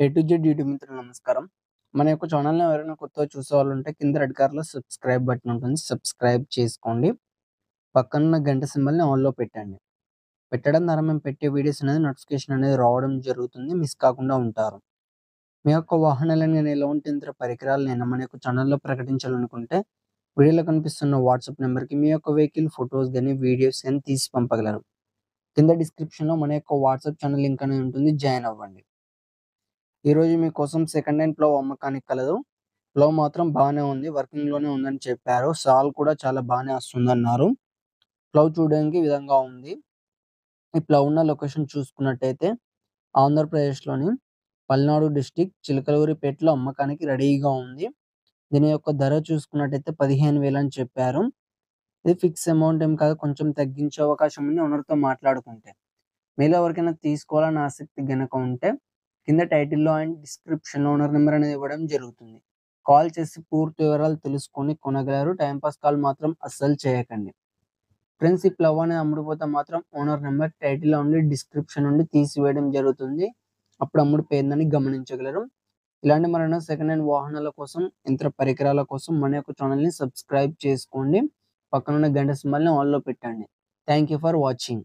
A to Z YouTube మిత్రులు నమస్కారం. మన యొక్క ఛానల్‌ని ఎవరైనా కొత్తగా చూసేవాళ్ళుంటే కింద రెడ్ కలర్‌లో సబ్స్క్రైబ్ బటన్ ఉంటుంది. సబ్స్క్రైబ్ చేసుకోండి. పక్కనున్న గంట సింబల్‌ని ఆన్‌లో పెట్టండి. పెట్టడం ద్వారా మేము పెట్టే వీడియోస్ అనేది నోటిఫికేషన్ అనేది రావడం జరుగుతుంది. మిస్ కాకుండా ఉంటారు. మీ యొక్క వాహనాలను గాని, ఎలాంటి యంత్ర పరికరాలనైనా మన యొక్క ఛానల్‌లో ప్రకటించాలనుకుంటే వీడియోలో కనిపిస్తున్న వాట్సాప్ నంబర్‌కి మీ యొక్క వెహికల్ ఫోటోస్ గాని, వీడియోస్ గాని తీసి పంపగలరు. కింద డిస్క్రిప్షన్‌లో మన యొక్క వాట్సాప్ ఛానల్ లింక్ అనేది ఉంటుంది. జాయిన్ అవ్వండి. ఈరోజు మీకోసం సెకండ్ హ్యాండ్ ప్లవ్ అమ్మకానికి కలదు. ప్లవ్ మాత్రం బానే ఉంది. వర్కింగ్‌లోనే ఉందని చెప్పారు. సాల్ కూడా చాలా బానే వస్తుందన్నారు. ప్లవ్ చూడడానికి ఈ విధంగా ఉంది. ఈ ప్లవ్ ఉన్న లొకేషన్ చూసుకున్నట్టయితే ఆంధ్రప్రదేశ్‌లోని పల్నాడు డిస్ట్రిక్ట్ చిలకలూరిపేటలో అమ్మకానికి రెడీగా ఉంది. దీని యొక్క ధర చూసుకున్నట్టయితే 15,000 అని చెప్పారు. ఇది ఫిక్స్ అమౌంట్ ఏం కాదు. కొంచెం తగ్గించే అవకాశం ఉంది ఓనర్‌తో మాట్లాడుకుంటే. మీలో ఎవరికైనా తీసుకోవాలని ఆసక్తి గనక ఉంటే కింద టైటిల్‌లో అండ్ డిస్క్రిప్షన్‌లో ఓనర్ నంబర్ అనేది ఇవ్వడం జరుగుతుంది. కాల్ చేసి పూర్తి వివరాలు తెలుసుకొని కొనగలరు. టైమ్ పాస్ కాల్ మాత్రం అస్సలు చేయకండి. ఫ్రెండ్స్, ఈ ప్లవ్ అనేది అమ్ముడుపోతే మాత్రం ఓనర్ నంబర్ టైటిల్‌లో ఉండి డిస్క్రిప్షన్ నుండి తీసివేయడం జరుగుతుంది. అప్పుడు అమ్ముడుపోయిందని గమనించగలరు. ఇలాంటి మరెన్నో సెకండ్ హ్యాండ్ వాహనాల కోసం, యంత్ర పరికరాల కోసం మన యొక్క ఛానెల్‌ని సబ్స్క్రైబ్ చేసుకోండి. పక్కనున్న గంట సింబల్‌ని ఆల్‌లో పెట్టండి. Thank you for watching.